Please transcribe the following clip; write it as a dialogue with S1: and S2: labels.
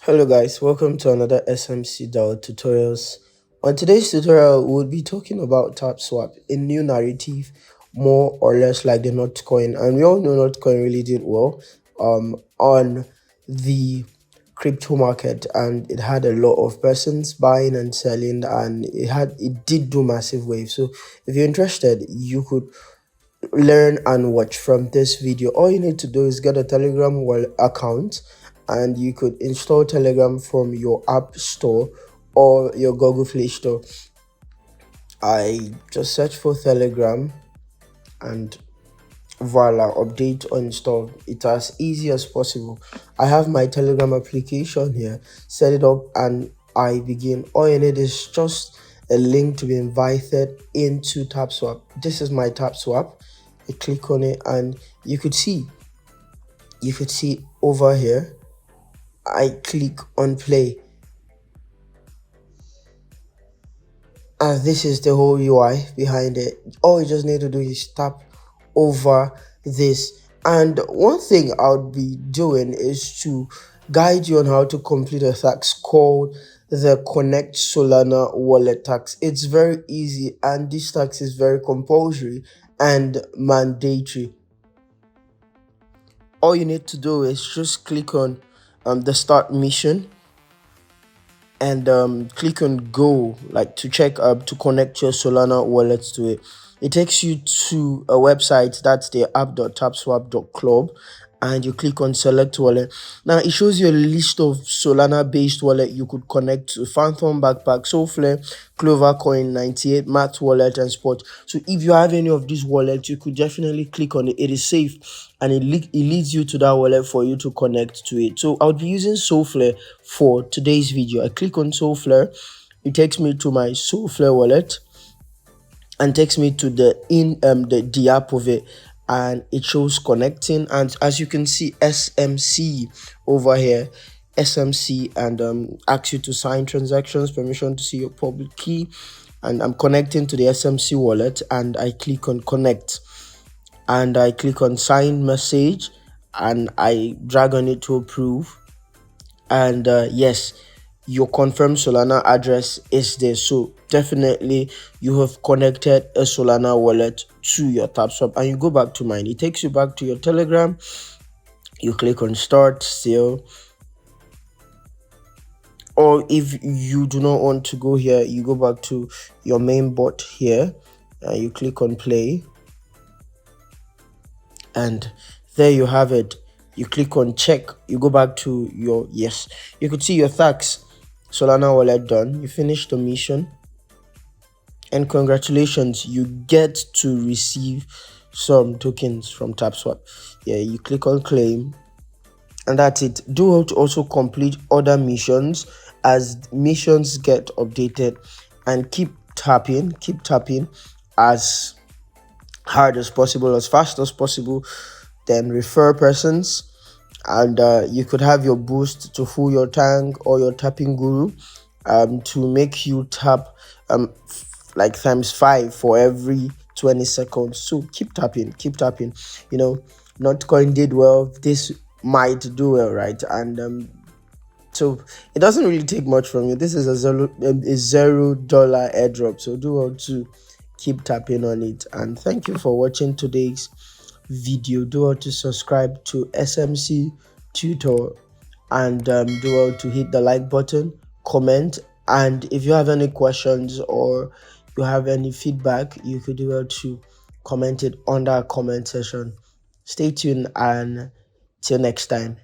S1: Hello guys, welcome to another SMC DAO tutorials. On today's tutorial, we'll be talking about Tapswap, a new narrative, more or less like the NotCoin. And we all know NotCoin really did well on the crypto market, and it had a lot of persons buying and selling, and it did do massive waves. So if you're interested, you could learn and watch from this video. All you need to do is get a Telegram account, and you could install Telegram from your app store or your Google Play Store. I just search for Telegram and voila, update or install. It's as easy as possible. I have my Telegram application here, set it up, and I begin. All you need is just a link to be invited into Tapswap. This is my Tapswap. I click on it, and you could see over here. I click on play, and this is the whole UI behind it. All you just need to do is tap over this. And one thing I'll be doing is to guide you on how to complete a task called the Connect Solana Wallet task. It's very easy, and this task is very compulsory and mandatory. All you need to do is just click on the start mission, and click on go, like to check to connect your Solana wallet to it. It takes you to a website, that's the app.tapswap.club, and you click on select wallet. Now it shows you a list of Solana-based wallet you could connect to: Phantom, Backpack, Solflare, Clover Coin, 98, Math Wallet, and Spot. So if you have any of these wallets, you could definitely click on it. It is safe, and it leads you to that wallet for you to connect to it. So I'll be using Solflare for today's video. I click on Solflare. It takes me to my Solflare wallet and takes me to the app of it, and it shows connecting. And as you can see, SMC over here, SMC, and asks you to sign transactions, permission to see your public key, and I'm connecting to the SMC wallet, and I click on connect, and I click on sign message, and I drag on it to approve. And yes, your confirmed Solana address is there. So definitely you have connected a Solana wallet to your Tapswap. And you go back to mine. It takes you back to your Telegram. You click on start still. Or if you do not want to go here, you go back to your main bot here. You click on play. And there you have it. You click on check. You go back to your yes. You could see your tax Solana wallet done. You finish the mission, and congratulations, you get to receive some tokens from Tapswap. Yeah, you click on claim, and that's it. Do also complete other missions as missions get updated, and keep tapping as hard as possible, as fast as possible. Then refer persons, and you could have your boost to full your tank or your tapping guru to make you tap like ×5 for every 20 seconds. So keep tapping. You know, NotCoin did well, this might do well, right? And so it doesn't really take much from you. This is a $0 airdrop, so do well to keep tapping on it. And thank you for watching today's video. Do well to subscribe to SMC Tutor, and do well to hit the like button, comment, and if you have any questions or you have any feedback, you could do well to comment it under our comment section. Stay tuned, and till next time.